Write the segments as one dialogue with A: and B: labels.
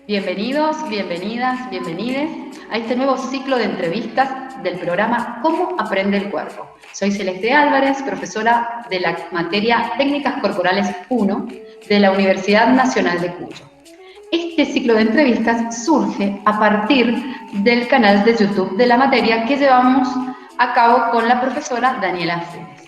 A: Bienvenidos, bienvenidas, bienvenides a este nuevo ciclo de entrevistas del programa ¿Cómo aprende el cuerpo? Soy Celeste Álvarez, profesora de la materia Técnicas Corporales 1 de la Universidad Nacional de Cuyo. Este ciclo de entrevistas surge a partir del canal de YouTube de la materia que llevamos a cabo con la profesora Daniela Funes.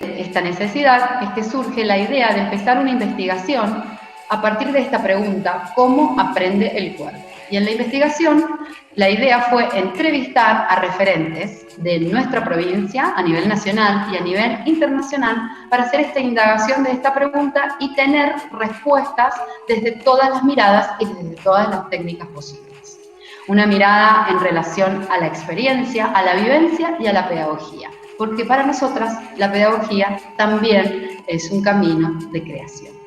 A: Esta necesidad es que surge la idea de empezar una investigación a partir de esta pregunta, ¿cómo aprende el cuerpo? Y en la investigación, la idea fue entrevistar a referentes de nuestra provincia a nivel nacional y a nivel internacional para hacer esta indagación de esta pregunta y tener respuestas desde todas las miradas y desde todas las técnicas posibles. Una mirada en relación a la experiencia, a la vivencia y a la pedagogía, porque para nosotras la pedagogía también es un camino de creación.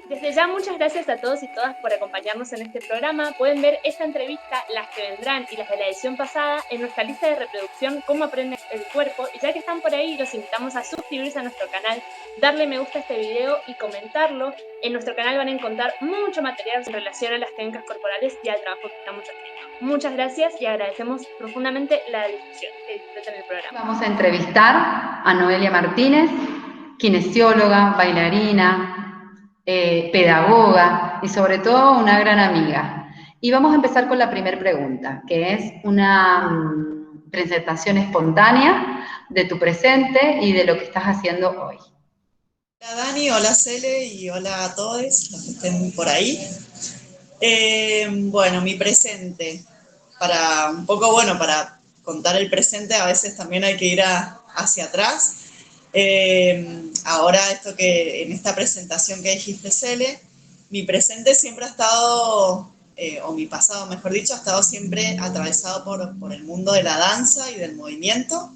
B: Desde ya, muchas gracias a todos y todas por acompañarnos en este programa. Pueden ver esta entrevista, las que vendrán y las de la edición pasada en nuestra lista de reproducción Cómo aprende el cuerpo. Y ya que están por ahí, los invitamos a suscribirse a nuestro canal, darle me gusta a este video y comentarlo. En nuestro canal van a encontrar mucho material en relación a las técnicas corporales y al trabajo que estamos haciendo. Muchas gracias y agradecemos profundamente la difusión. Que disfruten el programa.
A: Vamos a entrevistar a Noelia Martínez, kinesióloga, bailarina, pedagoga y sobre todo una gran amiga. Y vamos a empezar con la primera pregunta, que es una presentación espontánea de tu presente y de lo que estás haciendo hoy.
C: Hola Dani, hola Cele y hola a todos los que estén por ahí. Bueno, mi presente, para contar el presente a veces también hay que ir hacia atrás. Ahora en esta presentación que dijiste Cele, mi presente siempre ha estado, o mi pasado mejor dicho, ha estado siempre atravesado por el mundo de la danza y del movimiento.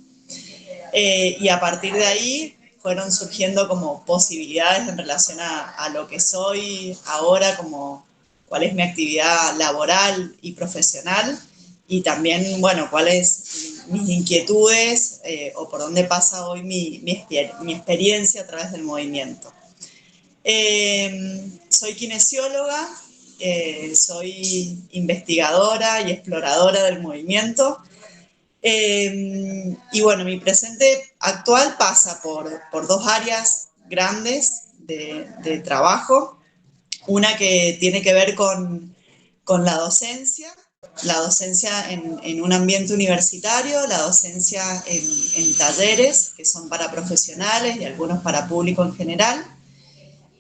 C: Y a partir de ahí fueron surgiendo como posibilidades en relación a lo que soy ahora, como cuál es mi actividad laboral y profesional, y también, bueno, cuáles mis inquietudes o por dónde pasa hoy mi experiencia a través del movimiento. Soy kinesióloga, soy investigadora y exploradora del movimiento. Y bueno, mi presente actual pasa por dos áreas grandes de trabajo. Una que tiene que ver con la docencia en un ambiente universitario, la docencia en talleres que son para profesionales y algunos para público en general.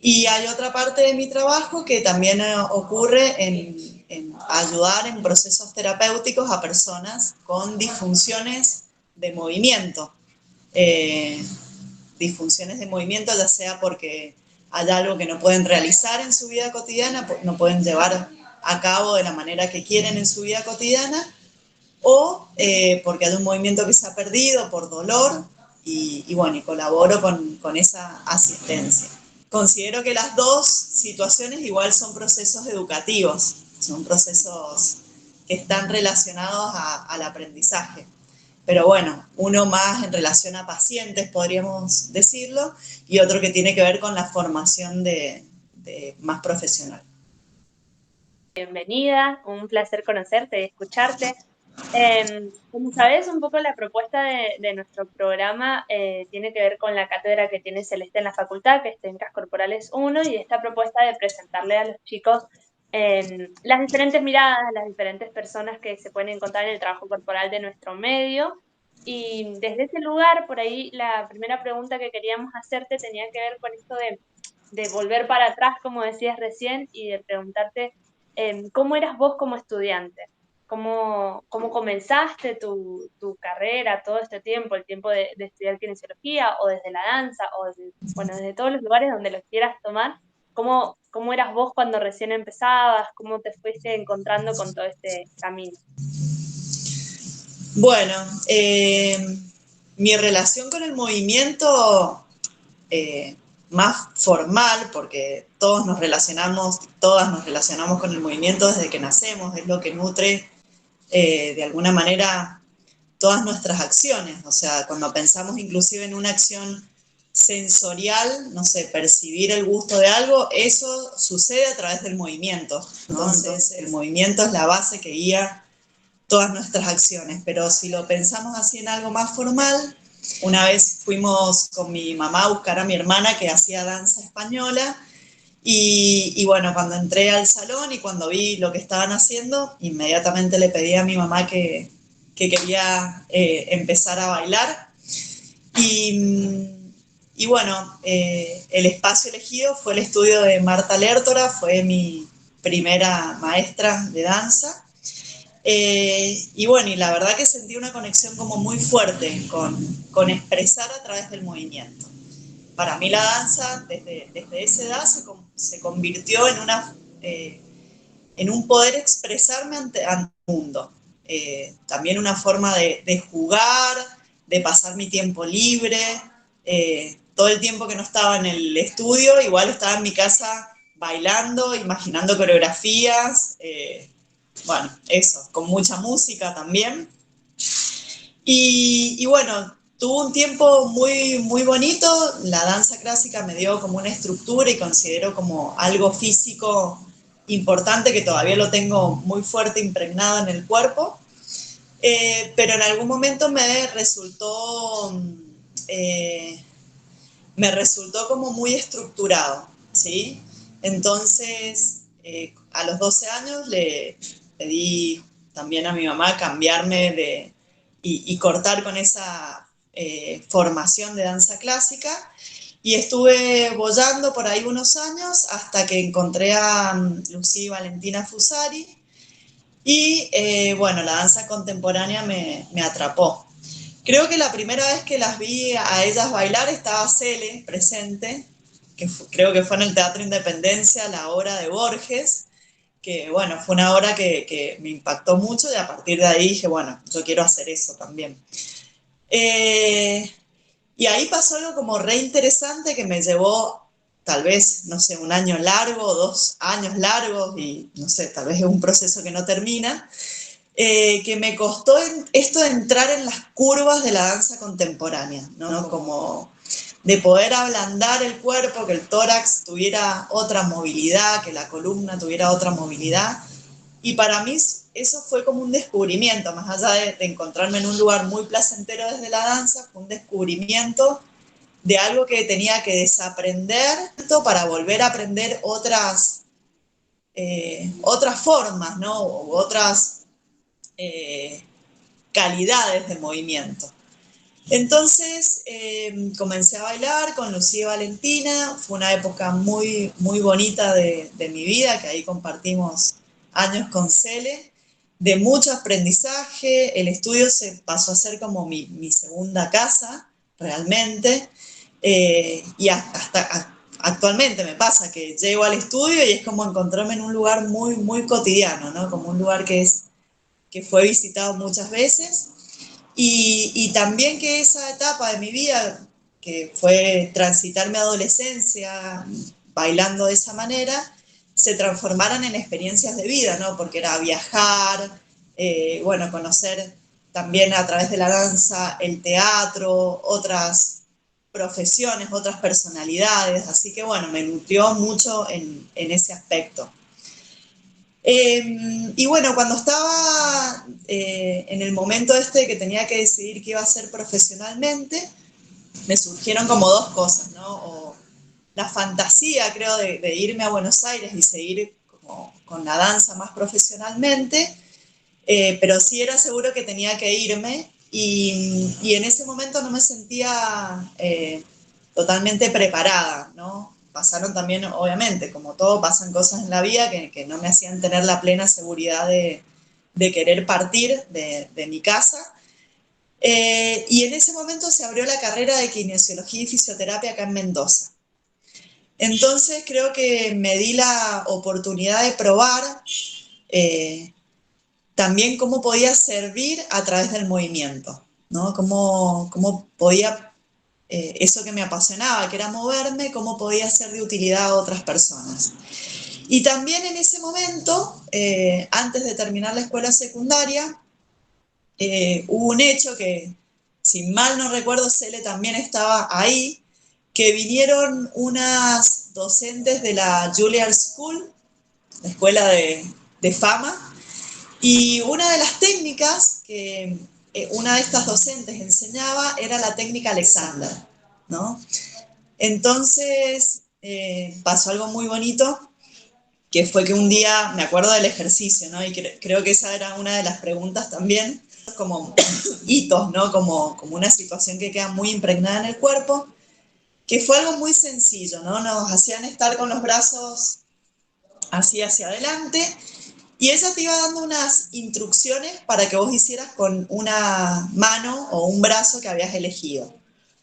C: Y hay otra parte de mi trabajo que también ocurre en ayudar en procesos terapéuticos a personas con disfunciones de movimiento. Disfunciones de movimiento, ya sea porque hay algo que no pueden realizar en su vida cotidiana, no pueden llevar a cabo de la manera que quieren en su vida cotidiana, o porque hay un movimiento que se ha perdido por dolor, y colaboro con esa asistencia. Considero que las dos situaciones igual son procesos educativos, son procesos que están relacionados al aprendizaje. Pero bueno, uno más en relación a pacientes, podríamos decirlo, y otro que tiene que ver con la formación de más profesional.
B: Bienvenida, un placer conocerte y escucharte. Como sabes, un poco la propuesta de nuestro programa tiene que ver con la cátedra que tiene Celeste en la facultad, que es Técnicas Corporales 1, y esta propuesta de presentarle a los chicos las diferentes miradas, las diferentes personas que se pueden encontrar en el trabajo corporal de nuestro medio. Y desde ese lugar, por ahí, la primera pregunta que queríamos hacerte tenía que ver con esto de volver para atrás, como decías recién, y de preguntarte ¿cómo eras vos como estudiante? ¿Cómo comenzaste tu carrera todo este tiempo, el tiempo de estudiar kinesiología o desde la danza o desde todos los lugares donde lo quieras tomar? cómo eras vos cuando recién empezabas, cómo te fuiste encontrando con todo este camino.
C: Bueno, mi relación con el movimiento más formal, porque todas nos relacionamos con el movimiento desde que nacemos, es lo que nutre de alguna manera todas nuestras acciones. O sea, cuando pensamos inclusive en una acción sensorial, no sé, percibir el gusto de algo, eso sucede a través del movimiento, ¿no? Entonces, el movimiento es la base que guía todas nuestras acciones, pero si lo pensamos así en algo más formal, una vez fuimos con mi mamá a buscar a mi hermana que hacía danza española y bueno, cuando entré al salón y cuando vi lo que estaban haciendo, inmediatamente le pedí a mi mamá que quería empezar a bailar y bueno, el espacio elegido fue el estudio de Marta Lertora, fue mi primera maestra de danza. Y bueno, y la verdad que sentí una conexión como muy fuerte con expresar a través del movimiento. Para mí la danza, desde esa edad, se convirtió en un poder expresarme ante el mundo. También una forma de jugar, de pasar mi tiempo libre. Todo el tiempo que no estaba en el estudio, igual estaba en mi casa bailando, imaginando coreografías. Bueno, eso, con mucha música también. Y bueno, tuvo un tiempo muy, muy bonito. La danza clásica me dio como una estructura y considero como algo físico importante que todavía lo tengo muy fuerte impregnado en el cuerpo. Pero en algún momento eh, me resultó como muy estructurado, ¿sí? Entonces, a los 12 años le pedí también a mi mamá cambiarme y cortar con esa formación de danza clásica. Y estuve boyando por ahí unos años hasta que encontré a Lucía y Valentina Fusari. Y bueno, la danza contemporánea me atrapó. Creo que la primera vez que las vi a ellas bailar estaba Cele presente, creo que fue en el Teatro Independencia, la obra de Borges, que bueno, fue una obra que me impactó mucho y a partir de ahí dije, bueno, yo quiero hacer eso también. Y ahí pasó algo como re interesante que me llevó tal vez, no sé, un año largo, 2 años largos y no sé, tal vez es un proceso que no termina, que me costó esto de entrar en las curvas de la danza contemporánea, ¿no? Como de poder ablandar el cuerpo, que el tórax tuviera otra movilidad, que la columna tuviera otra movilidad. Y para mí eso fue como un descubrimiento, más allá de encontrarme en un lugar muy placentero desde la danza, fue un descubrimiento de algo que tenía que desaprender para volver a aprender otras formas, ¿no? O otras calidades de movimiento. Entonces comencé a bailar con Lucía y Valentina, fue una época muy, muy bonita de mi vida, que ahí compartimos años con Cele, de mucho aprendizaje. El estudio se pasó a ser como mi segunda casa, realmente, y hasta actualmente me pasa que llego al estudio y es como encontrarme en un lugar muy, muy cotidiano, ¿no? Como un lugar que fue visitado muchas veces. Y también que esa etapa de mi vida, que fue transitar mi adolescencia bailando de esa manera, se transformaran en experiencias de vida, ¿no? Porque era viajar, bueno, conocer también a través de la danza el teatro, otras profesiones, otras personalidades, así que bueno, me nutrió mucho en ese aspecto. Y bueno, cuando estaba en el momento este que tenía que decidir qué iba a hacer profesionalmente, me surgieron como dos cosas, ¿no? O la fantasía, creo, de irme a Buenos Aires y seguir como con la danza más profesionalmente, pero sí era seguro que tenía que irme y en ese momento no me sentía totalmente preparada, ¿no? Pasaron también, obviamente, como todo, pasan cosas en la vida que no me hacían tener la plena seguridad de querer partir de mi casa. Y en ese momento se abrió la carrera de kinesiología y fisioterapia acá en Mendoza. Entonces creo que me di la oportunidad de probar también cómo podía servir a través del movimiento, ¿no? Cómo podía, eso que me apasionaba, que era moverme, cómo podía ser de utilidad a otras personas. Y también en ese momento, antes de terminar la escuela secundaria, hubo un hecho que, si mal no recuerdo, Cele también estaba ahí, que vinieron unas docentes de la Juilliard School, la escuela de fama, y una de las técnicas que una de estas docentes enseñaba era la técnica Alexander, ¿no? Entonces pasó algo muy bonito, que fue que un día, me acuerdo del ejercicio, ¿no? Y creo que esa era una de las preguntas también, como hitos, ¿no? Como una situación que queda muy impregnada en el cuerpo, que fue algo muy sencillo, ¿no? Nos hacían estar con los brazos así hacia adelante, y ella te iba dando unas instrucciones para que vos hicieras con una mano o un brazo que habías elegido.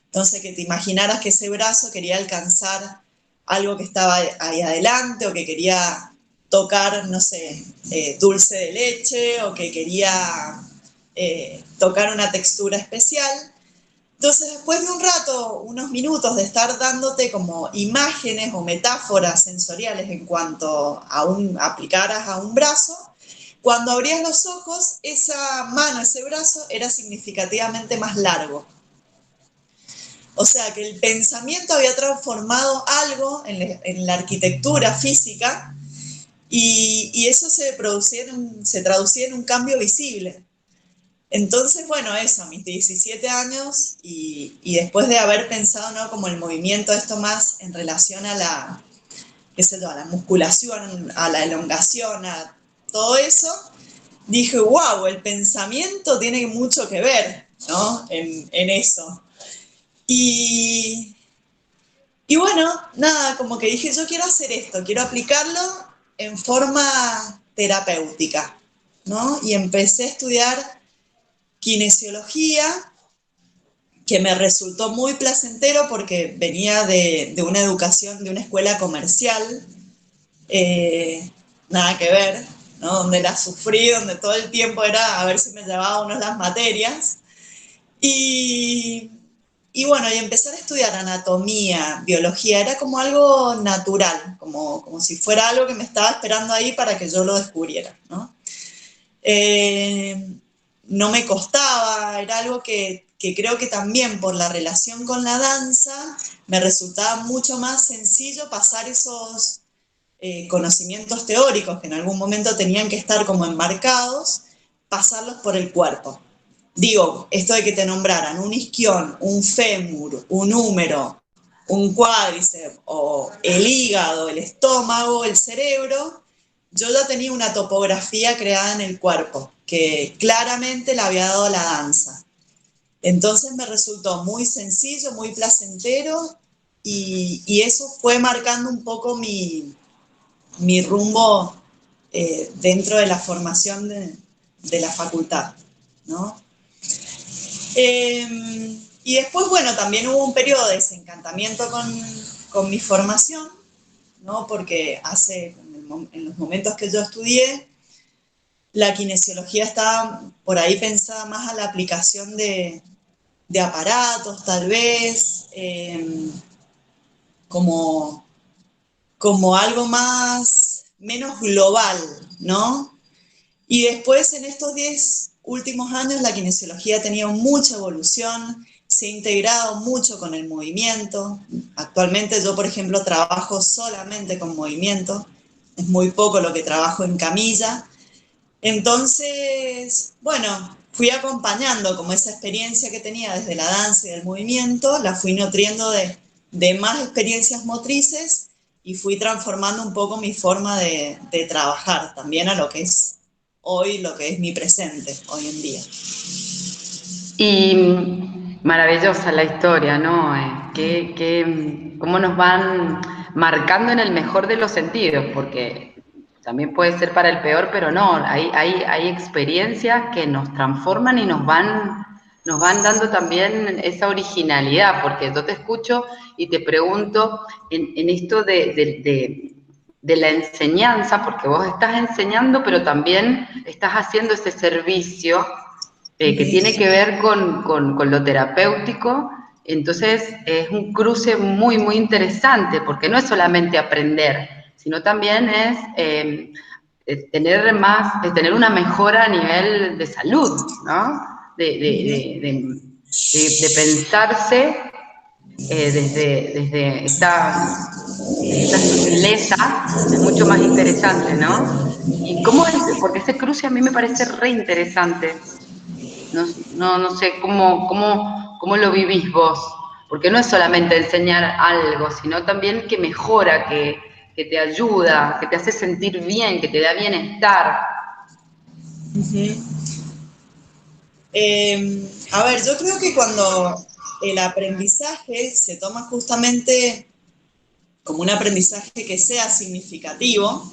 C: Entonces, que te imaginaras que ese brazo quería alcanzar algo que estaba ahí adelante, o que quería tocar, no sé, dulce de leche, o que quería tocar una textura especial. Entonces, después de un rato, unos minutos de estar dándote como imágenes o metáforas sensoriales en cuanto a aplicaras a un brazo, cuando abrías los ojos, esa mano, ese brazo, era significativamente más largo. O sea, que el pensamiento había transformado algo en la arquitectura física, y eso se traducía en un cambio visible. Entonces, bueno, eso, a mis 17 años, y después de haber pensado, ¿no? Como el movimiento, esto más en relación a la, qué sé yo, a la musculación, a la elongación, a todo eso, dije, wow, el pensamiento tiene mucho que ver, ¿no? En eso. Y, y bueno, nada, como que dije, yo quiero hacer esto, quiero aplicarlo en forma terapéutica, ¿no? Y empecé a estudiar kinesiología, que me resultó muy placentero porque venía de una educación, de una escuela comercial, nada que ver, ¿no? Donde la sufrí, donde todo el tiempo era a ver si me llevaba uno las materias. Y, y bueno, y empezar a estudiar anatomía, biología, era como algo natural, como si fuera algo que me estaba esperando ahí para que yo lo descubriera, ¿no? No me costaba, era algo que creo que también por la relación con la danza me resultaba mucho más sencillo pasar esos conocimientos teóricos que en algún momento tenían que estar como enmarcados, pasarlos por el cuerpo. Digo, esto de que te nombraran un isquión, un fémur, un húmero, un cuádriceps, o el hígado, el estómago, el cerebro, yo ya tenía una topografía creada en el cuerpo, que claramente la había dado la danza. Entonces me resultó muy sencillo, muy placentero, y eso fue marcando un poco mi rumbo dentro de la formación de la facultad, ¿no? Y después, bueno, también hubo un periodo de desencantamiento con mi formación, ¿no? Porque en los momentos que yo estudié, la kinesiología estaba por ahí pensada más a la aplicación de aparatos, tal vez, como, como algo menos global, ¿no? Y después, en estos 10 últimos años, la kinesiología ha tenido mucha evolución, se ha integrado mucho con el movimiento. Actualmente yo, por ejemplo, trabajo solamente con movimiento, es muy poco lo que trabajo en camilla. Entonces, bueno, fui acompañando como esa experiencia que tenía desde la danza y del movimiento, la fui nutriendo de más experiencias motrices, y fui transformando un poco mi forma de trabajar también a lo que es hoy, lo que es mi presente hoy en día.
A: Y maravillosa la historia, ¿no? Cómo nos van marcando en el mejor de los sentidos, porque también puede ser para el peor, pero no, hay experiencias que nos transforman y nos nos van dando también esa originalidad, porque yo te escucho y te pregunto en esto de la enseñanza, porque vos estás enseñando, pero también estás haciendo ese servicio que tiene que ver con lo terapéutico. Entonces es un cruce muy, muy interesante, porque no es solamente aprender, sino también es tener una mejora a nivel de salud, ¿no? De pensarse desde esta sutileza, es mucho más interesante, ¿no? Y cómo es, porque ese cruce a mí me parece re interesante. No sé cómo lo vivís vos, porque no es solamente enseñar algo, sino también que mejora, que te ayuda, que te hace sentir bien, que te da bienestar.
C: A ver, yo creo que cuando el aprendizaje se toma justamente como un aprendizaje que sea significativo,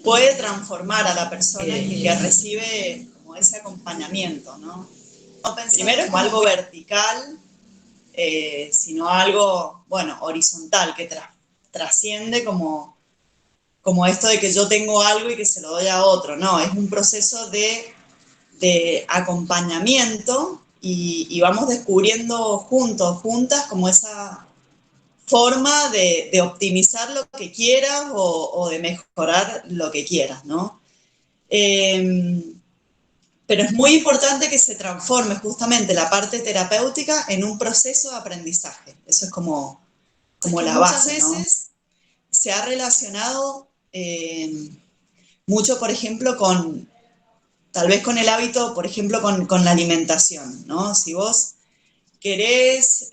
C: puede transformar a la persona que recibe como ese acompañamiento, ¿no? No primero como algo vertical, sino algo, bueno, horizontal, que trasciende como esto de que yo tengo algo y que se lo doy a otro, no, es un proceso de acompañamiento y vamos descubriendo juntos, juntas, como esa forma de optimizar lo que quieras o de mejorar lo que quieras, ¿no? Pero es muy importante que se transforme justamente la parte terapéutica en un proceso de aprendizaje. Eso es como la base, ¿no? Muchas veces se ha relacionado mucho, por ejemplo, tal vez con el hábito, por ejemplo, con la alimentación, ¿no? Si vos querés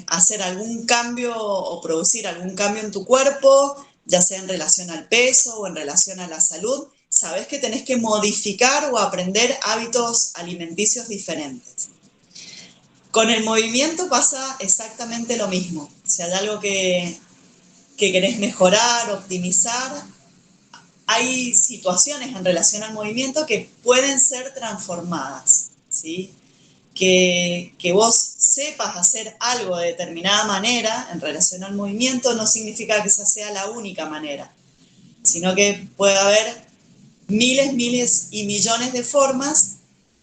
C: hacer algún cambio o producir algún cambio en tu cuerpo, ya sea en relación al peso o en relación a la salud, sabés que tenés que modificar o aprender hábitos alimenticios diferentes. Con el movimiento pasa exactamente lo mismo. Si hay algo que querés mejorar, optimizar, hay situaciones en relación al movimiento que pueden ser transformadas, ¿sí? Que vos sepas hacer algo de determinada manera en relación al movimiento no significa que esa sea la única manera, sino que puede haber miles y millones de formas,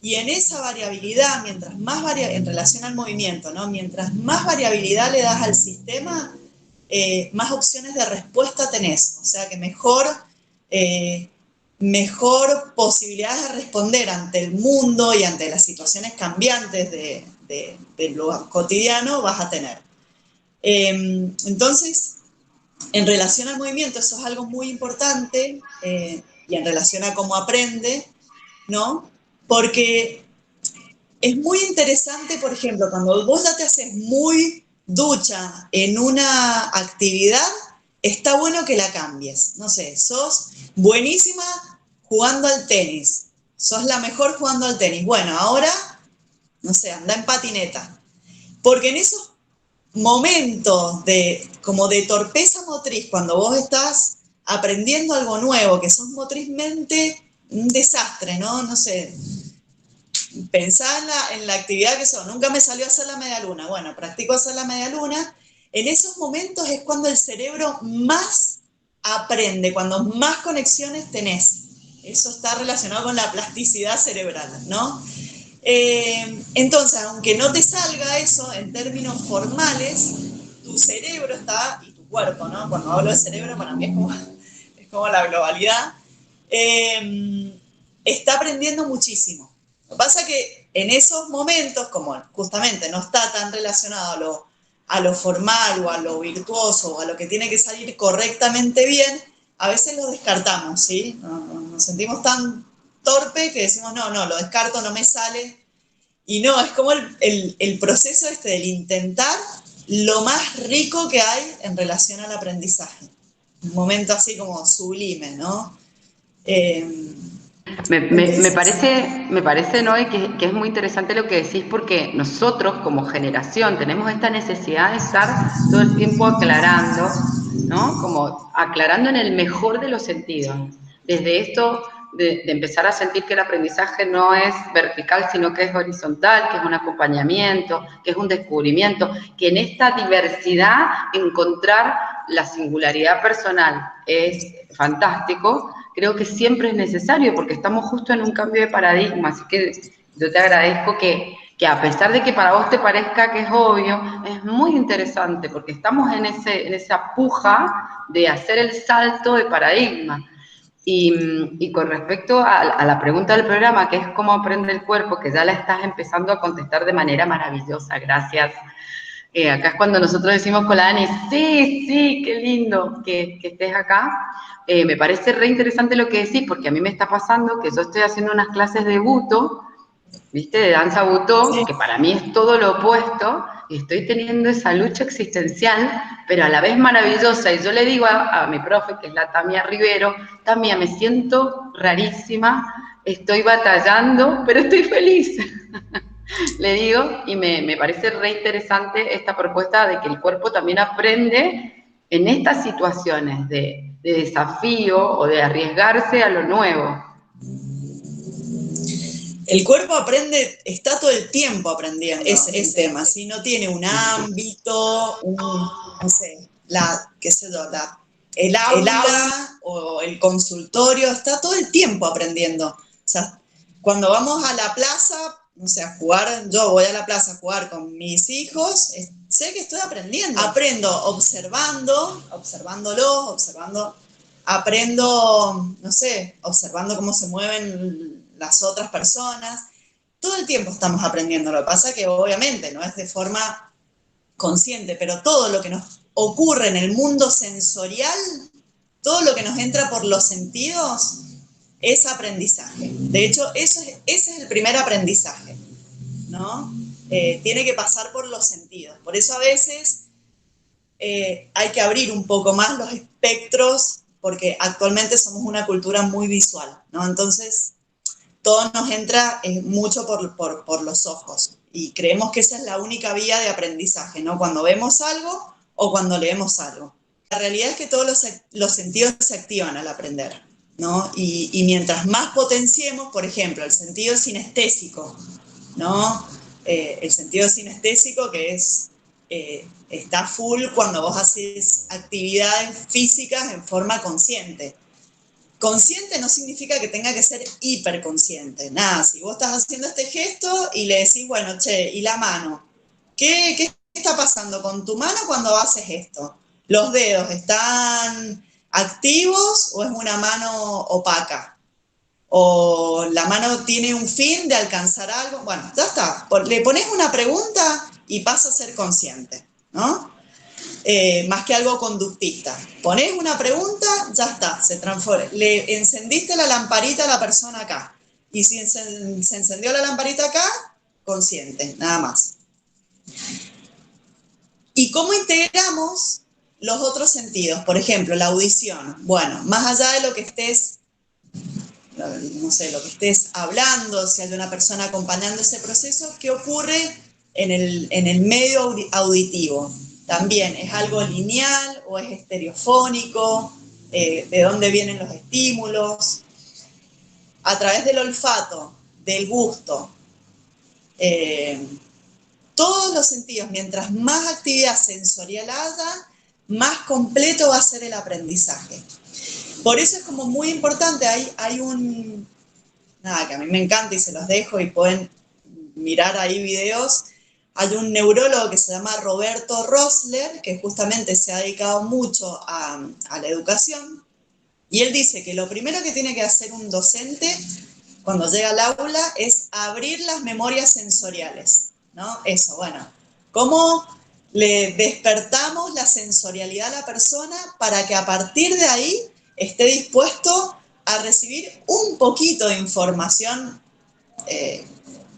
C: y en esa variabilidad, mientras más en relación al movimiento, ¿no? Mientras más variabilidad le das al sistema, más opciones de respuesta tenés, o sea que mejor posibilidades de responder ante el mundo y ante las situaciones cambiantes de lo cotidiano vas a tener. Entonces, en relación al movimiento, eso es algo muy importante, y en relación a cómo aprende, ¿no? Porque es muy interesante, por ejemplo, cuando vos ya te haces muy ducha en una actividad, está bueno que la cambies. No sé, sos buenísima jugando al tenis, sos la mejor jugando al tenis. Bueno, ahora, no sé, anda en patineta. Porque en esos momentos como de torpeza motriz, cuando vos estás aprendiendo algo nuevo, que sos motrizmente un desastre, ¿no? No sé, pensá en la actividad que son. Nunca me salió a hacer la media luna. Bueno, practico hacer la media luna. En esos momentos es cuando el cerebro más aprende, cuando más conexiones tenés. Eso está relacionado con la plasticidad cerebral, ¿no? Entonces, aunque no te salga eso en términos formales, tu cerebro está, y tu cuerpo, ¿no? Cuando hablo de cerebro, para mí es como la globalidad, está aprendiendo muchísimo. Lo que pasa es que en esos momentos, como justamente no está tan relacionado a lo formal o a lo virtuoso o a lo que tiene que salir correctamente bien, a veces lo descartamos, ¿sí? Nos sentimos tan torpe que decimos, no, lo descarto, no me sale. Y no, es como el proceso del intentar lo más rico que hay en relación al aprendizaje. Un momento así como sublime, ¿no?
A: Me parece, Noé, que es muy interesante lo que decís, porque nosotros como generación tenemos esta necesidad de estar todo el tiempo aclarando, ¿no? Como aclarando en el mejor de los sentidos. Desde esto de empezar a sentir que el aprendizaje no es vertical, sino que es horizontal, que es un acompañamiento, que es un descubrimiento, que en esta diversidad encontrar la singularidad personal es fantástico. Creo que siempre es necesario porque estamos justo en un cambio de paradigma, así que yo te agradezco que a pesar de que para vos te parezca que es obvio, es muy interesante porque estamos en esa puja de hacer el salto de paradigma. Y con respecto a la pregunta del programa, que es cómo aprende el cuerpo, que ya la estás empezando a contestar de manera maravillosa, gracias. Acá es cuando nosotros decimos con la Dani, sí, qué lindo que estés acá. Me parece re interesante lo que decís, porque a mí me está pasando que yo estoy haciendo unas clases de buto, ¿viste? De danza butó, sí, que para mí es todo lo opuesto, y estoy teniendo esa lucha existencial, pero a la vez maravillosa. Y yo le digo a mi profe, que es la Tamia Rivero, Tamia, me siento rarísima, estoy batallando, pero estoy feliz. Le digo, y me parece re interesante esta propuesta de que el cuerpo también aprende en estas situaciones de desafío o de arriesgarse a lo nuevo.
C: El cuerpo aprende, está todo el tiempo aprendiendo, ese es el tema. Si no tiene un ámbito, no sé, el aula o el consultorio, está todo el tiempo aprendiendo. O sea, cuando vamos a la plaza, no sé, a jugar, yo voy a la plaza a jugar con mis hijos, sé que estoy aprendiendo. Aprendo observándolos, aprendo, no sé, observando cómo se mueven las otras personas. Todo el tiempo estamos aprendiendo. Lo que pasa es que obviamente no es de forma consciente, pero todo lo que nos ocurre en el mundo sensorial, todo lo que nos entra por los sentidos, es aprendizaje. De hecho, ese es el primer aprendizaje, ¿no? Tiene que pasar por los sentidos. Por eso a veces hay que abrir un poco más los espectros, porque actualmente somos una cultura muy visual, ¿no? Entonces, todo nos entra mucho por los ojos y creemos que esa es la única vía de aprendizaje, ¿no? Cuando vemos algo o cuando leemos algo. La realidad es que todos los sentidos se activan al aprender, ¿no? Y mientras más potenciemos, por ejemplo, el sentido sinestésico, ¿no? El sentido sinestésico que está full cuando vos haces actividades físicas en forma consciente. Consciente no significa que tenga que ser hiperconsciente, nada. Si vos estás haciendo este gesto y le decís, bueno, che, ¿y la mano? ¿Qué está pasando con tu mano cuando haces esto? ¿Los dedos están activos o es una mano opaca? ¿O la mano tiene un fin de alcanzar algo? Bueno, ya está. Le pones una pregunta y pasa a ser consciente, ¿no? Más que algo conductista. Ponés una pregunta, ya está, se transforma. Le encendiste la lamparita a la persona acá. Y si se encendió la lamparita acá, consciente, nada más. ¿Y cómo integramos los otros sentidos? Por ejemplo, la audición. Bueno, más allá de lo que estés, no sé, lo que estés hablando, si hay una persona acompañando ese proceso, ¿qué ocurre en el medio auditivo? También es algo lineal o es estereofónico, de dónde vienen los estímulos, a través del olfato, del gusto, todos los sentidos. Mientras más actividad sensorial haya, más completo va a ser el aprendizaje. Por eso es como muy importante, hay nada, que a mí me encanta y se los dejo y pueden mirar ahí videos. Hay un neurólogo que se llama Roberto Rosler, que justamente se ha dedicado mucho a la educación, y él dice que lo primero que tiene que hacer un docente cuando llega al aula es abrir las memorias sensoriales, ¿no? Eso, bueno, ¿cómo le despertamos la sensorialidad a la persona para que a partir de ahí esté dispuesto a recibir un poquito de información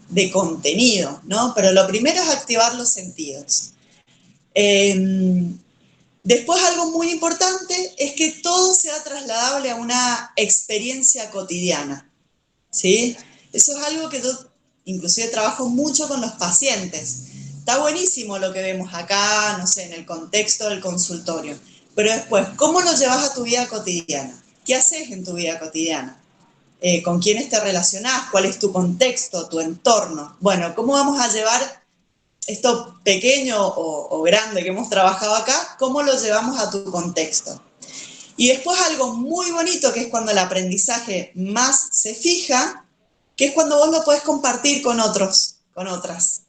C: de contenido, ¿no? Pero lo primero es activar los sentidos. Después, algo muy importante es que todo sea trasladable a una experiencia cotidiana, ¿sí? Eso es algo que yo inclusive trabajo mucho con los pacientes. Está buenísimo lo que vemos acá, no sé, en el contexto del consultorio, pero después, ¿cómo lo llevas a tu vida cotidiana? ¿Qué haces en tu vida cotidiana? con quiénes te relacionás, cuál es tu contexto, tu entorno. Bueno, ¿cómo vamos a llevar esto pequeño o grande que hemos trabajado acá, cómo lo llevamos a tu contexto? Y después algo muy bonito, que es cuando el aprendizaje más se fija, que es cuando vos lo podés compartir con otros, con otras.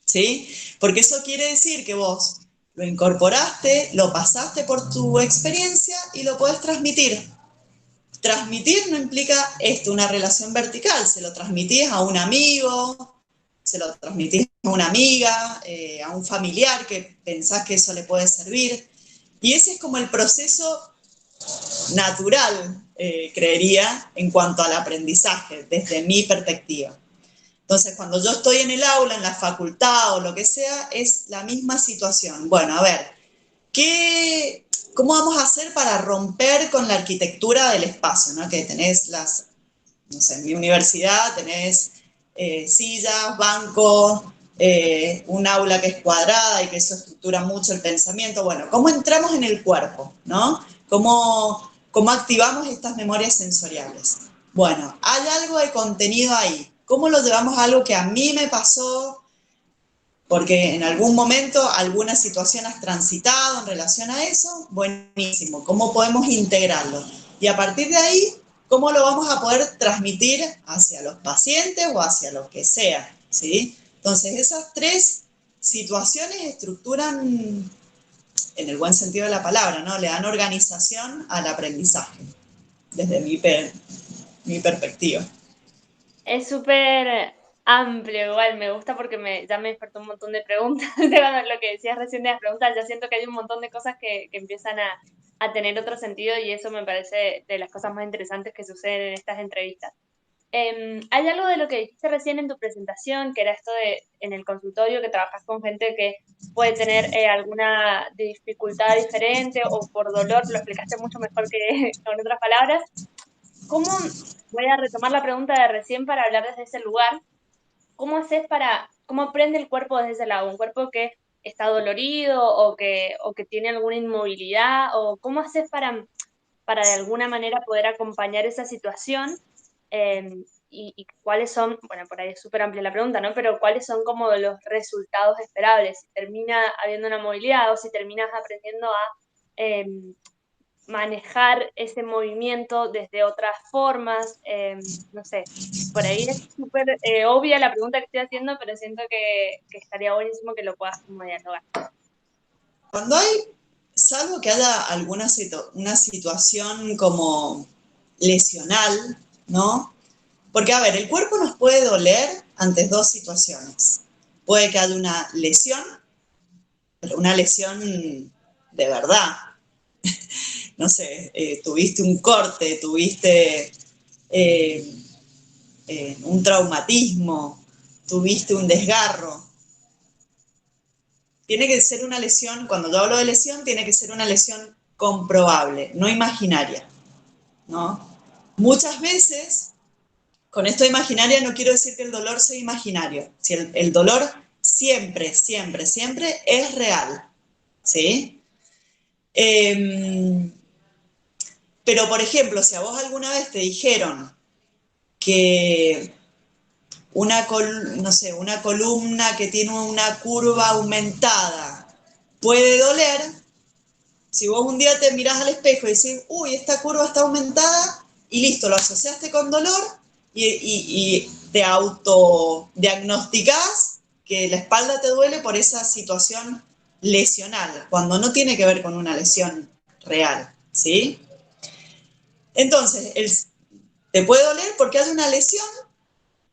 C: ¿Sí? Porque eso quiere decir que vos lo incorporaste, lo pasaste por tu experiencia y lo podés transmitir. Transmitir no implica esto, una relación vertical, se lo transmitís a un amigo, se lo transmitís a una amiga, a un familiar que pensás que eso le puede servir. Y ese es como el proceso natural, creería, en cuanto al aprendizaje, desde mi perspectiva. Entonces, cuando yo estoy en el aula, en la facultad o lo que sea, es la misma situación. Bueno, a ver, ¿cómo vamos a hacer para romper con la arquitectura del espacio? ¿No? Que tenés no sé, en mi universidad tenés sillas, bancos, un aula que es cuadrada y que eso estructura mucho el pensamiento. Bueno, ¿cómo entramos en el cuerpo? ¿No? ¿Cómo activamos estas memorias sensoriales? Bueno, hay algo de contenido ahí. ¿Cómo lo llevamos a algo que a mí me pasó? Porque en algún momento alguna situación has transitado en relación a eso. Buenísimo. ¿Cómo podemos integrarlo? Y a partir de ahí, ¿cómo lo vamos a poder transmitir hacia los pacientes o hacia lo que sea? ¿Sí? Entonces, esas tres situaciones estructuran, en el buen sentido de la palabra, ¿no? Le dan organización al aprendizaje, desde mi perspectiva.
B: Es súper amplio, igual me gusta porque ya me despertó un montón de preguntas. Lo que decías recién de las preguntas, ya siento que hay un montón de cosas que empiezan a tener otro sentido y eso me parece de las cosas más interesantes que suceden en estas entrevistas. Hay algo de lo que dijiste recién en tu presentación, que era esto de en el consultorio que trabajas con gente que puede tener alguna dificultad diferente o por dolor, lo explicaste mucho mejor que con otras palabras. ¿Cómo, voy a retomar la pregunta de recién para hablar desde ese lugar, cómo aprende el cuerpo desde ese lado? Un cuerpo que está dolorido o que tiene alguna inmovilidad, o cómo haces para de alguna manera poder acompañar esa situación, y cuáles son, bueno, por ahí es súper amplia la pregunta, ¿no? Pero cuáles son como los resultados esperables, si termina habiendo una movilidad o si terminas aprendiendo a manejar ese movimiento desde otras formas, no sé, por ahí es súper obvia la pregunta que estoy haciendo, pero siento que estaría buenísimo que lo puedas como dialogar.
C: Cuando hay, salvo que haya una situación como lesional, ¿no? Porque, a ver, el cuerpo nos puede doler ante dos situaciones. Puede que haya una lesión, pero una lesión de verdad. No sé, tuviste un corte, tuviste un traumatismo, tuviste un desgarro. Tiene que ser una lesión, cuando yo hablo de lesión, tiene que ser una lesión comprobable, no imaginaria, ¿no? Muchas veces, con esto de imaginaria no quiero decir que el dolor sea imaginario. Si el dolor siempre, siempre, siempre es real, ¿sí? Pero, por ejemplo, si a vos alguna vez te dijeron que no sé, una columna que tiene una curva aumentada puede doler, si vos un día te mirás al espejo y decís, uy, esta curva está aumentada, y listo, lo asociaste con dolor y te autodiagnosticás que la espalda te duele por esa situación lesional, cuando no tiene que ver con una lesión real, ¿sí? Entonces, te puede doler porque hay una lesión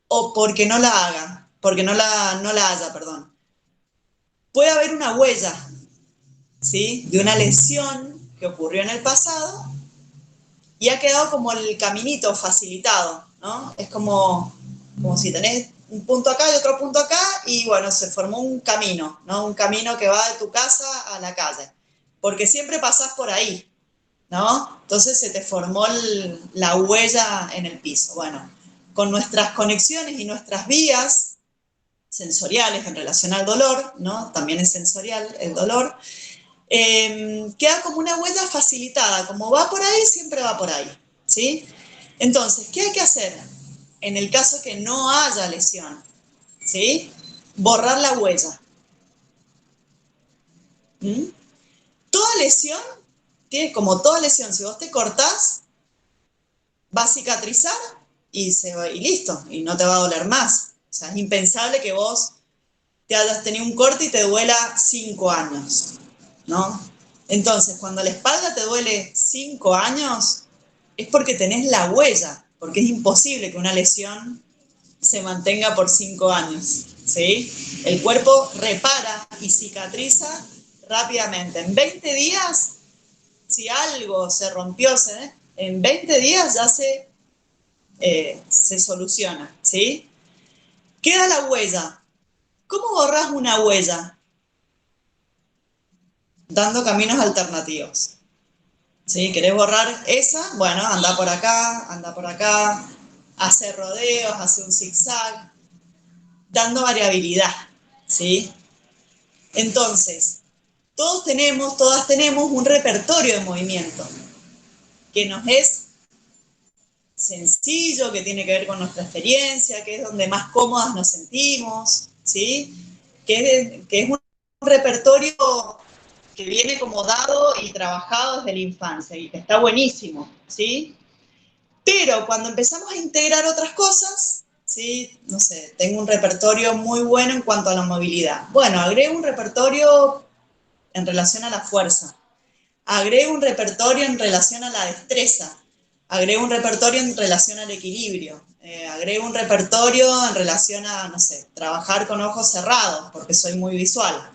C: o porque no la haga, porque no la haya, perdón. Puede haber una huella, ¿sí? De una lesión que ocurrió en el pasado y ha quedado como el caminito facilitado, ¿no? Es como si tenés un punto acá y otro punto acá y bueno, se formó un camino, ¿no? Un camino que va de tu casa a la calle, porque siempre pasás por ahí, ¿no? Entonces se te formó la huella en el piso. Bueno, con nuestras conexiones y nuestras vías sensoriales en relación al dolor, ¿no? También es sensorial el dolor, queda como una huella facilitada, como va por ahí, siempre va por ahí, ¿sí? Entonces, ¿qué hay que hacer en el caso que no haya lesión? ¿Sí? Borrar la huella. ¿Mm? Toda lesión, como toda lesión, si vos te cortás, va a cicatrizar y listo, y no te va a doler más. O sea, es impensable que vos te hayas tenido un corte y te duela 5 años, ¿no? Entonces, cuando la espalda te duele 5 años, es porque tenés la huella, porque es imposible que una lesión se mantenga por 5 años, ¿sí? El cuerpo repara y cicatriza rápidamente. En 20 días, si algo se rompió, en 20 días ya se soluciona, ¿sí? Queda la huella. ¿Cómo borrás una huella? Dando caminos alternativos. ¿Sí? ¿Querés borrar esa? Bueno, anda por acá, hace rodeos, hace un zigzag, dando variabilidad, ¿sí? Entonces, todas tenemos un repertorio de movimiento que nos es sencillo, que tiene que ver con nuestra experiencia, que es donde más cómodas nos sentimos, ¿sí? Que es un repertorio que viene como dado y trabajado desde la infancia y que está buenísimo, ¿sí? Pero cuando empezamos a integrar otras cosas, ¿sí? No sé, tengo un repertorio muy bueno en cuanto a la movilidad. Bueno, agrego un repertorio en relación a la fuerza, agrego un repertorio en relación a la destreza, agrego un repertorio en relación al equilibrio, agrego un repertorio en relación a, no sé, trabajar con ojos cerrados, porque soy muy visual.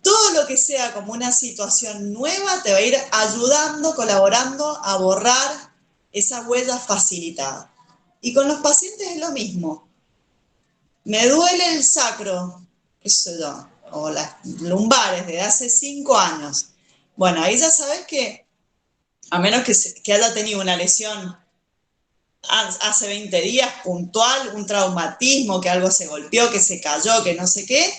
C: Todo lo que sea como una situación nueva te va a ir ayudando, colaborando a borrar esa huella facilitada. Y con los pacientes es lo mismo. Me duele el sacro, qué sé yo, o las lumbares de hace 5 años. Bueno, ahí ya sabes que, a menos que haya tenido una lesión hace 20 días puntual, un traumatismo, que algo se golpeó, que se cayó, que no sé qué,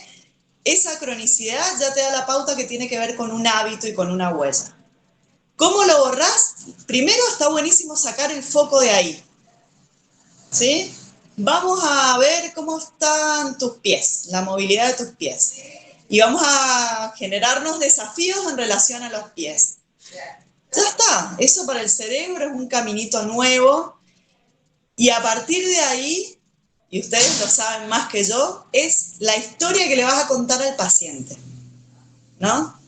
C: esa cronicidad ya te da la pauta que tiene que ver con un hábito y con una huella. ¿Cómo lo borrás? Primero está buenísimo sacar el foco de ahí, ¿sí? Vamos a ver cómo están tus pies, la movilidad de tus pies. Y vamos a generarnos desafíos en relación a los pies. Ya está, eso para el cerebro es un caminito nuevo y a partir de ahí, y ustedes lo saben más que yo, es la historia que le vas a contar al paciente, ¿no?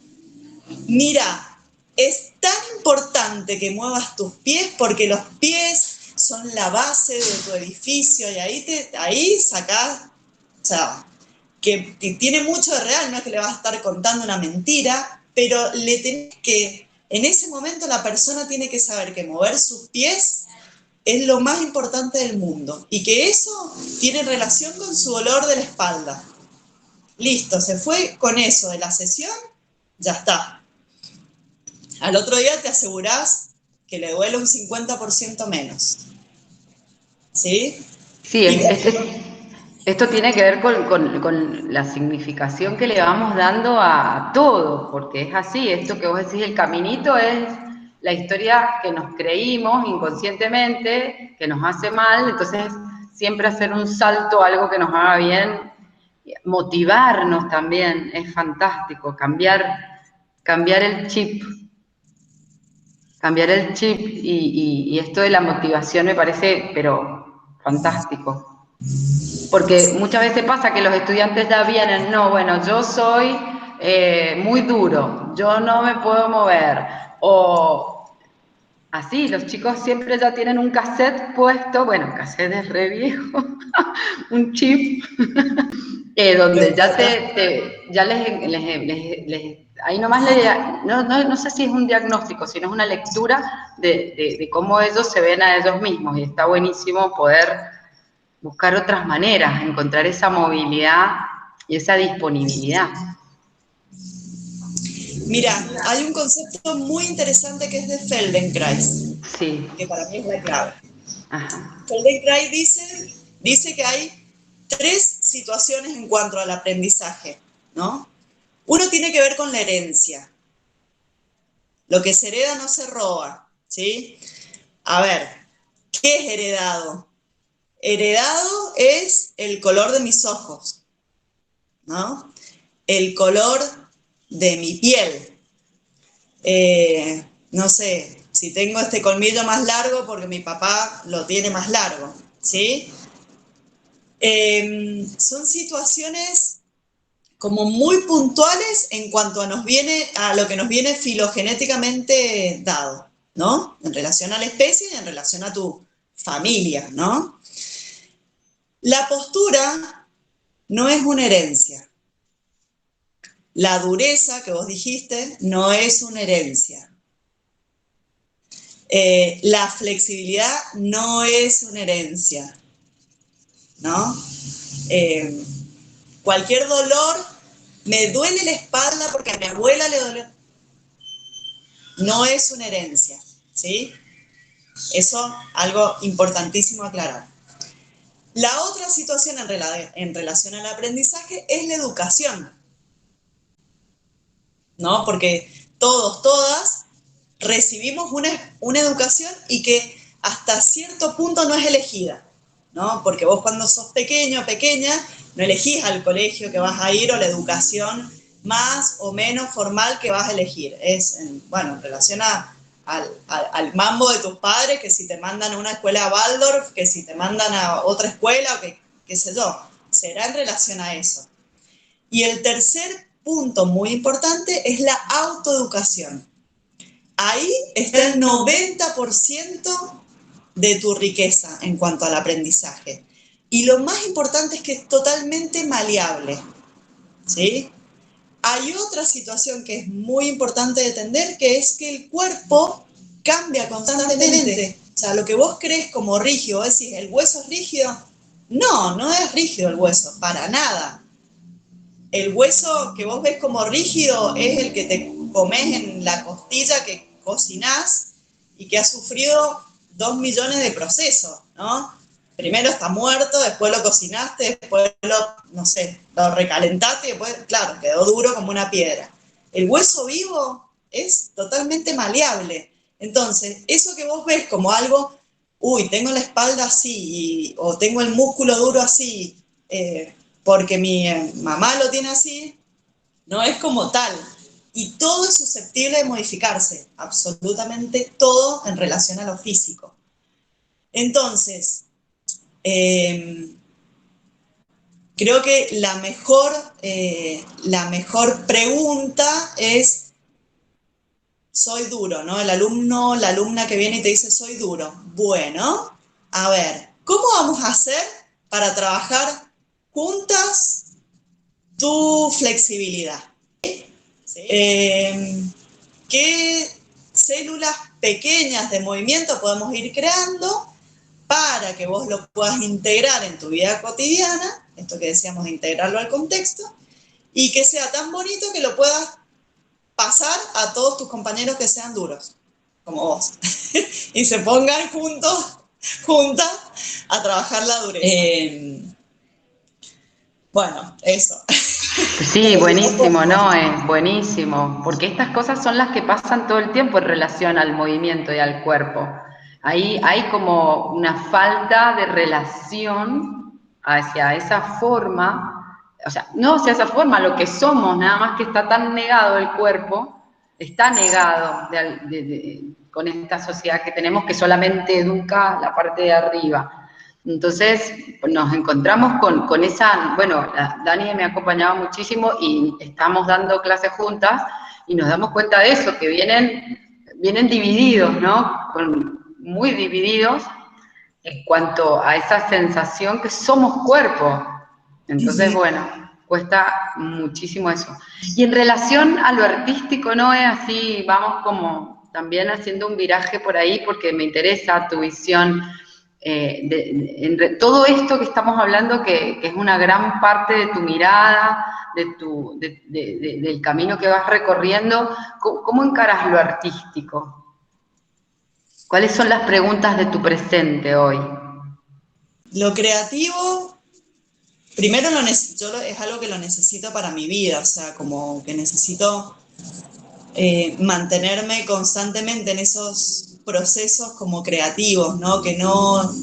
C: Mira, es tan importante que muevas tus pies porque los pies son la base de tu edificio y ahí sacás, o sea, que tiene mucho de real, no es que le vas a estar contando una mentira, pero le tenés que, en ese momento la persona tiene que saber que mover sus pies es lo más importante del mundo y que eso tiene relación con su dolor de la espalda. Listo, se fue con eso de la sesión, ya está. Al otro día te asegurás que le duele un 50% menos. ¿Sí?
A: Sí,
C: Y
A: esto tiene que ver con la significación que le vamos dando a todo, porque es así, esto que vos decís, el caminito es la historia que nos creímos inconscientemente, que nos hace mal, entonces siempre hacer un salto, algo que nos haga bien, motivarnos también, es fantástico, cambiar el chip. Cambiar el chip y esto de la motivación me parece, pero fantástico. Porque muchas veces pasa que los estudiantes ya vienen, no, bueno, yo soy muy duro, yo no me puedo mover, o así, los chicos siempre ya tienen un cassette puesto, bueno, cassette es re viejo, un chip, donde ya ya ahí nomás no sé si es un diagnóstico, sino es una lectura de cómo ellos se ven a ellos mismos, y está buenísimo poder buscar otras maneras, encontrar esa movilidad y esa disponibilidad.
C: mira, hay un concepto muy interesante que es de Feldenkrais,
A: Sí.
C: que para mí es la clave.
A: Ajá.
C: Feldenkrais dice que hay 3 situaciones en cuanto al aprendizaje, ¿no? Uno tiene que ver con la herencia. Lo que se hereda no se roba, ¿sí? A ver, ¿Qué es heredado? Heredado es el color de mis ojos, ¿no? El color de mi piel. No sé, si tengo este colmillo más largo porque mi papá lo tiene más largo, ¿sí? Son situaciones como muy puntuales en cuanto a lo que nos viene filogenéticamente dado, ¿no? En relación a la especie y en relación a tu familia, ¿no? La postura no es una herencia. La dureza que vos dijiste no es una herencia. La flexibilidad no es una herencia, ¿no? Cualquier dolor, me duele la espalda porque a mi abuela le dolió, no es una herencia, ¿sí? Eso, algo importantísimo aclarar. La otra situación en relación al aprendizaje es la educación, ¿no? Porque todos, todas, recibimos una educación y que hasta cierto punto no es elegida, ¿no? Porque vos cuando sos pequeño o pequeña, no elegís al colegio que vas a ir o la educación más o menos formal que vas a elegir. Es, bueno, en relación al mambo de tus padres, que si te mandan a una escuela Waldorf, que si te mandan a otra escuela, o que, qué sé yo, será en relación a eso. Y el tercer punto muy importante es la autoeducación. Ahí está el 90% de tu riqueza en cuanto al aprendizaje. Y lo más importante es que es totalmente maleable, ¿sí? Hay otra situación que es muy importante de entender, que es que el cuerpo cambia constantemente. O sea, lo que vos crees como rígido, vos decís, ¿el hueso es rígido? No, no es rígido el hueso, para nada. El hueso que vos ves como rígido es el que te comes en la costilla que cocinás y que ha sufrido 2 millones de procesos, ¿no? Primero está muerto, después lo cocinaste, después no sé, lo recalentaste y después, claro, quedó duro como una piedra. El hueso vivo es totalmente maleable. Entonces, eso que vos ves como algo, uy, tengo la espalda así, o tengo el músculo duro así, porque mi mamá lo tiene así, no es como tal. Y todo es susceptible de modificarse, absolutamente todo en relación a lo físico. Entonces, creo que la mejor pregunta es, soy duro, ¿no? El alumno, la alumna que viene y te dice, soy duro. Bueno, a ver, ¿cómo vamos a hacer para trabajar juntas tu flexibilidad? ¿Sí? ¿Qué células pequeñas de movimiento podemos ir creando para que vos lo puedas integrar en tu vida cotidiana, esto que decíamos, integrarlo al contexto, y que sea tan bonito que lo puedas pasar a todos tus compañeros que sean duros, como vos, y se pongan juntas, a trabajar la dureza. Bueno, eso.
A: Sí, buenísimo, ¿no? Es buenísimo, porque estas cosas son las que pasan todo el tiempo en relación al movimiento y al cuerpo. Ahí hay como una falta de relación hacia esa forma, o sea, no hacia esa forma, lo que somos, nada más que está tan negado el cuerpo, está negado con esta sociedad que tenemos que solamente educa la parte de arriba. Entonces nos encontramos con esa, bueno, Dani me ha acompañado muchísimo y estamos dando clases juntas y nos damos cuenta de eso, que vienen divididos, ¿no? Muy divididos en cuanto a esa sensación que somos cuerpo. Entonces, bueno, cuesta muchísimo eso. Y en relación a lo artístico, ¿no? Es así, vamos como también haciendo un viraje por ahí porque me interesa tu visión. Todo esto que estamos hablando, que es una gran parte de tu mirada, del camino que vas recorriendo, ¿cómo encaras lo artístico? ¿Cuáles son las preguntas de tu presente hoy?
C: Lo creativo, primero es algo que lo necesito para mi vida, o sea, como que necesito mantenerme constantemente en esos procesos como creativos, ¿no? Que no,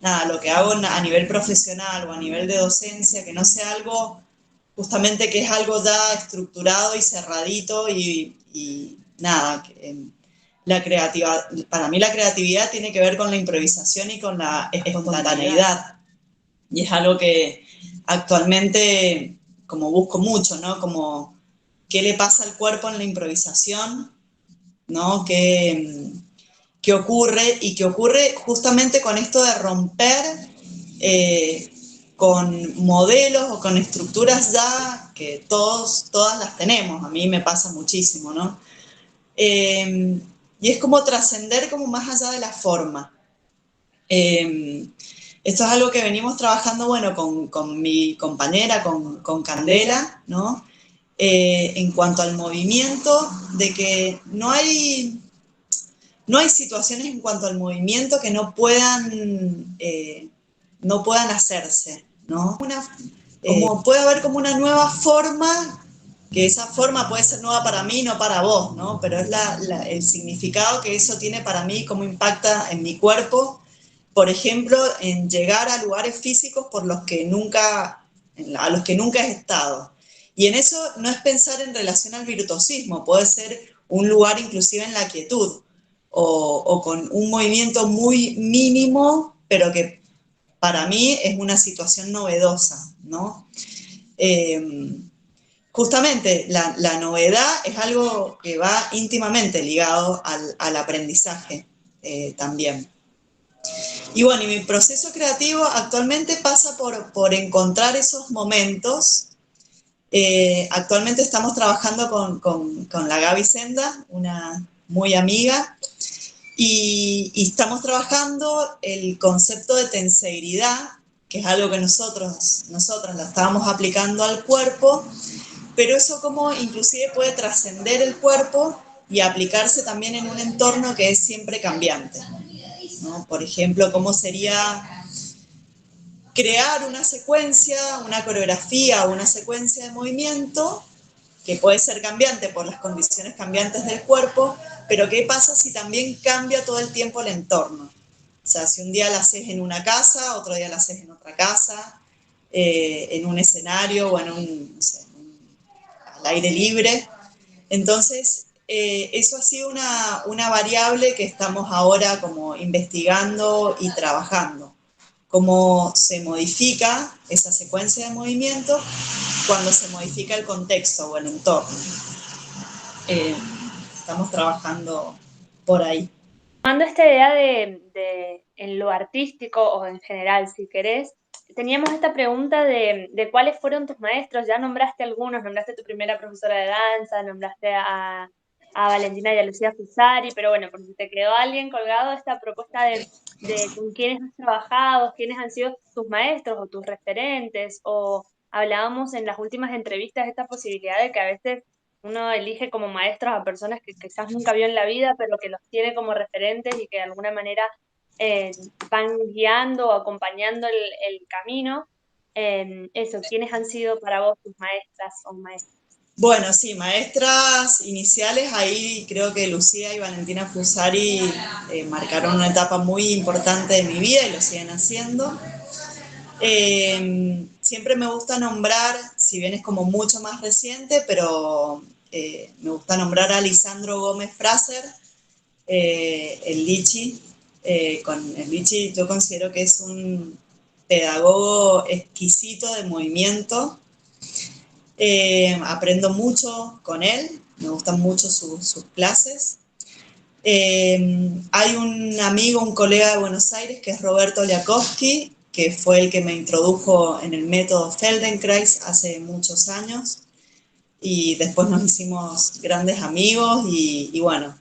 C: nada, lo que hago a nivel profesional o a nivel de docencia, que no sea algo, justamente que es algo ya estructurado y cerradito y nada, para mí la creatividad tiene que ver con la improvisación y con la espontaneidad. Y es algo que actualmente como busco mucho, ¿no? Como qué le pasa al cuerpo en la improvisación, ¿no? ¿Qué ocurre? Y qué ocurre justamente con esto de romper con modelos o con estructuras ya que todas las tenemos. A mí me pasa muchísimo, ¿no? Y es como trascender como más allá de la forma. Esto es algo que venimos trabajando, bueno, con mi compañera, con Candela, ¿no? En cuanto al movimiento, de que no hay situaciones en cuanto al movimiento que no puedan hacerse, ¿no? Como puede haber como una nueva forma, que esa forma puede ser nueva para mí, no para vos, ¿no? Pero es el significado que eso tiene para mí, cómo impacta en mi cuerpo, por ejemplo, en llegar a lugares físicos a los que nunca he estado. Y en eso no es pensar en relación al virtuosismo, puede ser un lugar inclusive en la quietud, o con un movimiento muy mínimo, pero que para mí es una situación novedosa, ¿no? Justamente la novedad es algo que va íntimamente ligado al aprendizaje también. Y bueno, y mi proceso creativo actualmente pasa por encontrar esos momentos. Actualmente estamos trabajando con la Gaby Senda, una muy amiga, y estamos trabajando el concepto de tenseiridad, que es algo que nosotras lo estábamos aplicando al cuerpo, pero eso como inclusive puede trascender el cuerpo y aplicarse también en un entorno que es siempre cambiante, ¿no? Por ejemplo, cómo sería crear una secuencia, una coreografía o una secuencia de movimiento que puede ser cambiante por las condiciones cambiantes del cuerpo, pero ¿qué pasa si también cambia todo el tiempo el entorno? O sea, si un día la haces en una casa, otro día la haces en otra casa, en un escenario o no sé, al aire libre. Entonces, eso ha sido una variable que estamos ahora como investigando y trabajando. Cómo se modifica esa secuencia de movimiento cuando se modifica el contexto o el entorno. Estamos trabajando por ahí.
B: Tomando esta idea de en lo artístico o en general, si querés, teníamos esta pregunta de cuáles fueron tus maestros. Ya nombraste algunos, nombraste tu primera profesora de danza, nombraste a Valentina y a Lucía Fusari, pero bueno, por si te quedó alguien colgado, esta propuesta de con quiénes has trabajado, quiénes han sido tus maestros o tus referentes, o hablábamos en las últimas entrevistas de esta posibilidad de que a veces uno elige como maestros a personas que quizás nunca vio en la vida, pero que los tiene como referentes y que de alguna manera van guiando o acompañando el camino. Eso, ¿quiénes han sido para vos tus maestras o maestros?
C: Bueno, sí, maestras iniciales, ahí creo que Lucía y Valentina Fusari marcaron una etapa muy importante de mi vida y lo siguen haciendo. Siempre me gusta nombrar, si bien es como mucho más reciente, pero me gusta nombrar a Lisandro Gómez Fraser, el Lichi. Con el Lichi yo considero que es un pedagogo exquisito de movimiento. Aprendo mucho con él, me gustan mucho sus clases. Hay un amigo, un colega de Buenos Aires, que es Roberto Liakowski, que fue el que me introdujo en el método Feldenkrais hace muchos años, y después nos hicimos grandes amigos y bueno,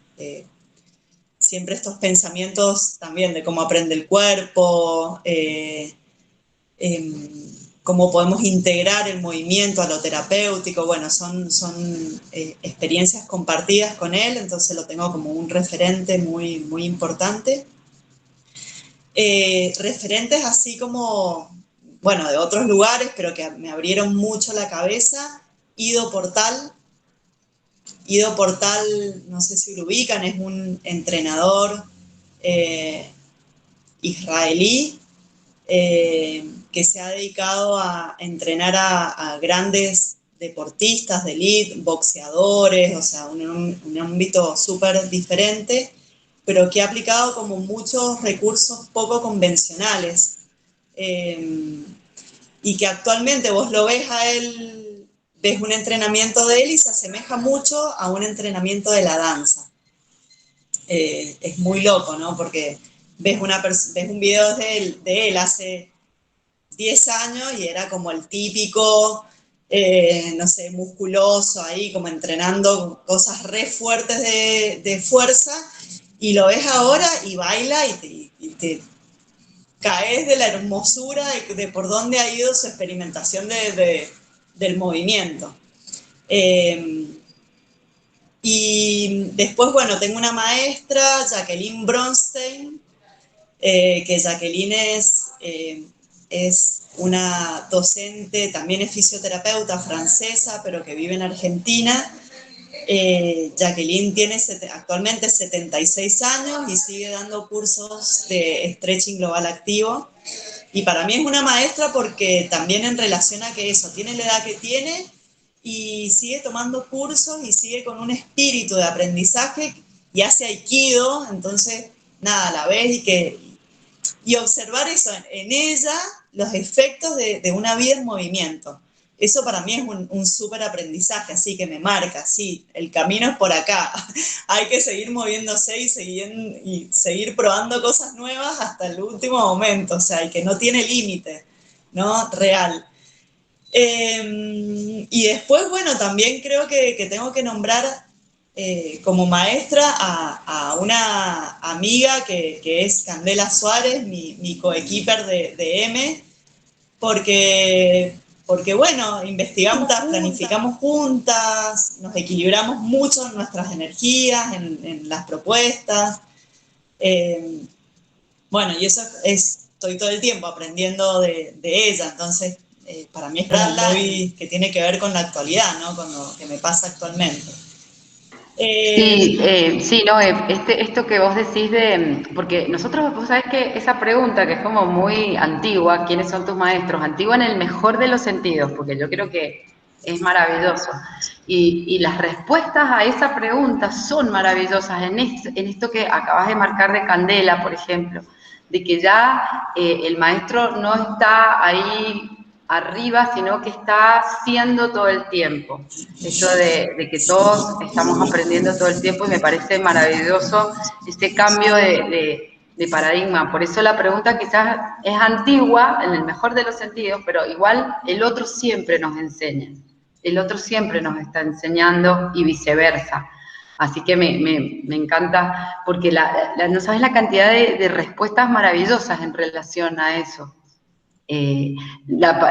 C: siempre estos pensamientos también de cómo aprende el cuerpo, cómo podemos integrar el movimiento a lo terapéutico. Bueno, son experiencias compartidas con él, entonces lo tengo como un referente muy, muy importante. Referentes así como, bueno, de otros lugares, pero que me abrieron mucho la cabeza. Ido Portal, no sé si lo ubican, es un entrenador israelí, que se ha dedicado a entrenar a grandes deportistas de élite, boxeadores, o sea, un ámbito súper diferente, pero que ha aplicado como muchos recursos poco convencionales. Y que actualmente vos lo ves a él, ves un entrenamiento de él y se asemeja mucho a un entrenamiento de la danza. Es muy loco, ¿no? Porque ves un video de él hace 10 años y era como el típico, no sé, musculoso ahí, como entrenando cosas re fuertes de fuerza, y lo ves ahora y baila y te caes de la hermosura de por dónde ha ido su experimentación del movimiento. Y después, bueno, tengo una maestra, Jacqueline Bronstein, que Jacqueline es una docente, también es fisioterapeuta francesa, pero que vive en Argentina. Jacqueline tiene actualmente 76 años y sigue dando cursos de stretching global activo. Y para mí es una maestra porque también en relación a que eso, tiene la edad que tiene y sigue tomando cursos y sigue con un espíritu de aprendizaje y hace aikido, entonces nada, la ves y observar eso en ella, los efectos de una vida en movimiento. Eso para mí es un súper aprendizaje, así que me marca, sí, el camino es por acá. Hay que seguir moviéndose y seguir probando cosas nuevas hasta el último momento, o sea, y que no tiene límite, ¿no? Real. Y después, bueno, también creo que tengo que nombrar como maestra a una amiga que es Candela Suárez, mi coequiper de M, porque bueno, investigamos, planificamos juntas, nos equilibramos mucho en nuestras energías, en las propuestas. Bueno, y eso estoy todo el tiempo aprendiendo de ella, entonces para mí es como muy que tiene que ver con la actualidad, ¿no? Con lo que me pasa actualmente.
A: Sí, no, esto que vos decís porque nosotros, vos sabés que esa pregunta que es como muy antigua, ¿quiénes son tus maestros? Antigua en el mejor de los sentidos, porque yo creo que es maravilloso. Y las respuestas a esa pregunta son maravillosas en esto que acabas de marcar de Candela, por ejemplo, de que ya el maestro no está ahí arriba, sino que está siendo todo el tiempo. Esto de que todos estamos aprendiendo todo el tiempo y me parece maravilloso este cambio de paradigma. Por eso la pregunta quizás es antigua, en el mejor de los sentidos, pero igual el otro siempre nos enseña. El otro siempre nos está enseñando y viceversa. Así que me encanta, porque no sabes la cantidad de respuestas maravillosas en relación a eso.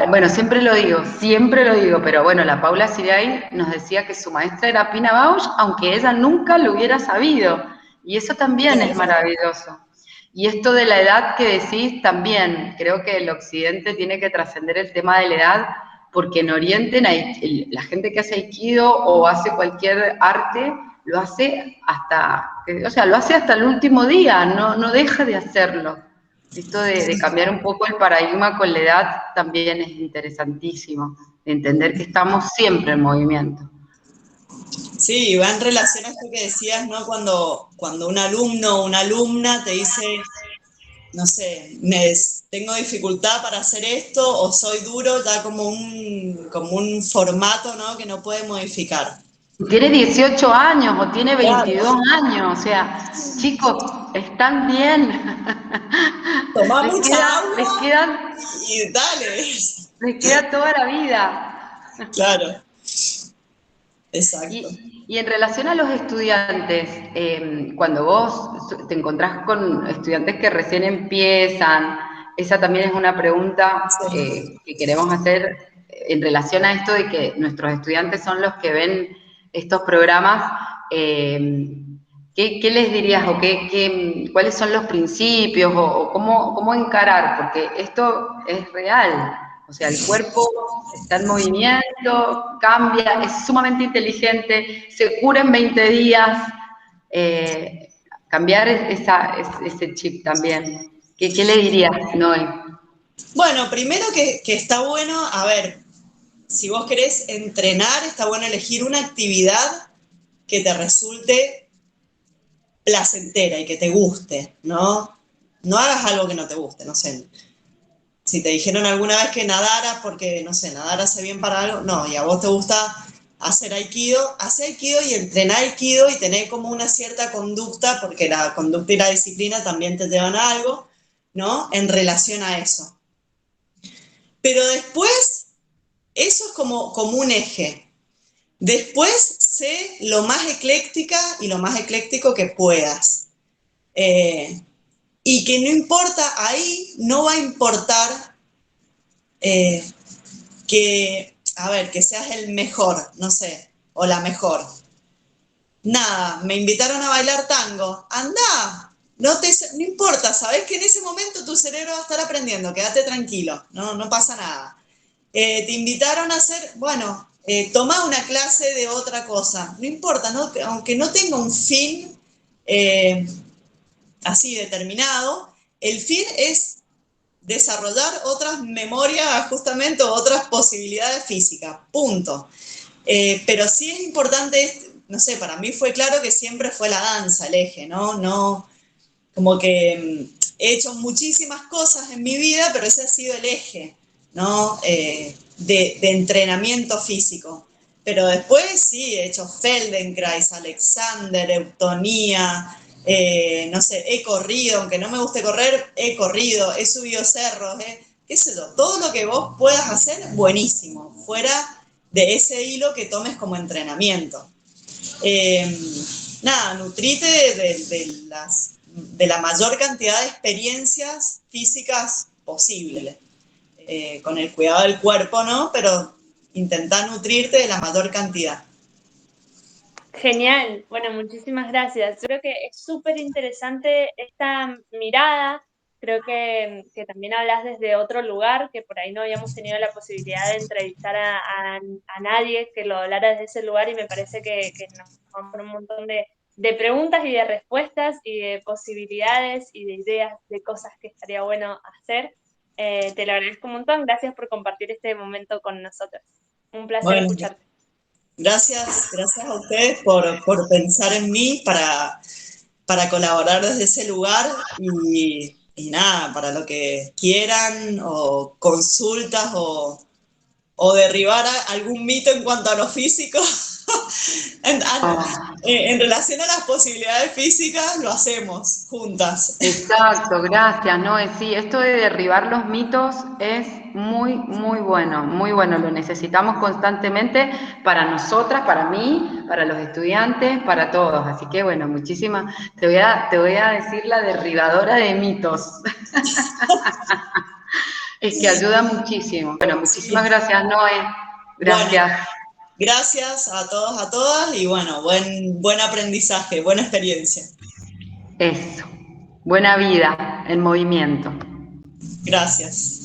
A: Bueno, siempre lo digo, pero bueno, la Paula Siray nos decía que su maestra era Pina Bausch, aunque ella nunca lo hubiera sabido, y eso también es maravilloso. Y esto de la edad que decís también, creo que el occidente tiene que trascender el tema de la edad, porque en Oriente la gente que hace aikido o hace cualquier arte, lo hace hasta el último día, no deja de hacerlo. Esto de cambiar un poco el paradigma con la edad también es interesantísimo, de entender que estamos siempre en movimiento.
C: Sí, va en relación a esto que decías, ¿no? Cuando un alumno o una alumna te dice, no sé, tengo dificultad para hacer esto o soy duro, da como un formato, ¿no? Que no puede modificar.
A: Tiene 18 años o tiene 22
C: Claro.
A: años, o sea, chicos, están bien.
C: Toma mucha agua
A: quedan,
C: y dale.
A: les queda toda la vida.
C: Claro, exacto.
A: Y en relación a los estudiantes, cuando vos te encontrás con estudiantes que recién empiezan, esa también es una pregunta que queremos hacer en relación a esto de que nuestros estudiantes son los que ven estos programas. ¿Qué les dirías o cuáles son los principios o cómo encarar? Porque esto es real. O sea, el cuerpo está en movimiento, cambia, es sumamente inteligente, se cura en 20 días. cambiar ese chip también. ¿Qué le dirías, Noé?
C: Bueno, primero que está bueno, a ver, si vos querés entrenar, está bueno elegir una actividad que te resulte placentera y que te guste, ¿no? No hagas algo que no te guste, no sé. Si te dijeron alguna vez que nadaras porque, no sé, nadar hace bien para algo, no, y a vos te gusta hacer aikido, hace aikido y entrená aikido y tener como una cierta conducta, porque la conducta y la disciplina también te llevan a algo, ¿no? En relación a eso. Pero después, eso es como un eje. Después, sé lo más ecléctica y lo más ecléctico que puedas. Y que no importa, ahí no va a importar que seas el mejor, no sé, o la mejor. Nada, me invitaron a bailar tango. Anda, no importa, sabes que en ese momento tu cerebro va a estar aprendiendo, quédate tranquilo, no pasa nada. Te invitaron a hacer, bueno, toma una clase de otra cosa, no importa, ¿no? Aunque no tenga un fin así determinado, el fin es desarrollar otras memorias justamente o otras posibilidades físicas, punto. Pero sí es importante, no sé, para mí fue claro que siempre fue la danza el eje, ¿no? Como que he hecho muchísimas cosas en mi vida, pero ese ha sido el eje, ¿no? De entrenamiento físico. Pero después sí, he hecho Feldenkrais, Alexander, Eutonía, no sé, he corrido, aunque no me guste correr, he corrido, he subido cerros, qué sé yo, todo lo que vos puedas hacer, buenísimo, fuera de ese hilo que tomes como entrenamiento. Nada, nutrite de la mayor cantidad de experiencias físicas posibles, con el cuidado del cuerpo, ¿no? Pero intentá nutrirte de la mayor cantidad.
B: Genial, bueno, muchísimas gracias. Yo creo que es súper interesante esta mirada, creo que también hablas desde otro lugar, que por ahí no habíamos tenido la posibilidad de entrevistar a nadie que lo hablara desde ese lugar y me parece que nos vamos por un montón de preguntas y de respuestas y de posibilidades y de ideas de cosas que estaría bueno hacer. Te lo agradezco un montón, gracias por compartir este momento con nosotros. Un placer
C: Bueno,
B: escucharte.
C: gracias a ustedes por pensar en mí para colaborar desde ese lugar y nada, para lo que quieran o consultas o derribar algún mito en cuanto a lo físico. En relación a las posibilidades físicas, lo hacemos juntas.
A: Exacto, gracias, Noé. Sí, esto de derribar los mitos es muy, muy bueno. Lo necesitamos constantemente para nosotras, para mí, para los estudiantes, para todos. Así que bueno, muchísimas. Te voy a decir la derribadora de mitos. Es que ayuda muchísimo. Bueno, muchísimas
C: Sí.
A: gracias, Noé. Gracias.
C: Bueno, gracias a todos, a todas y bueno, buen aprendizaje, buena experiencia.
A: Eso. Buena vida en movimiento.
C: Gracias.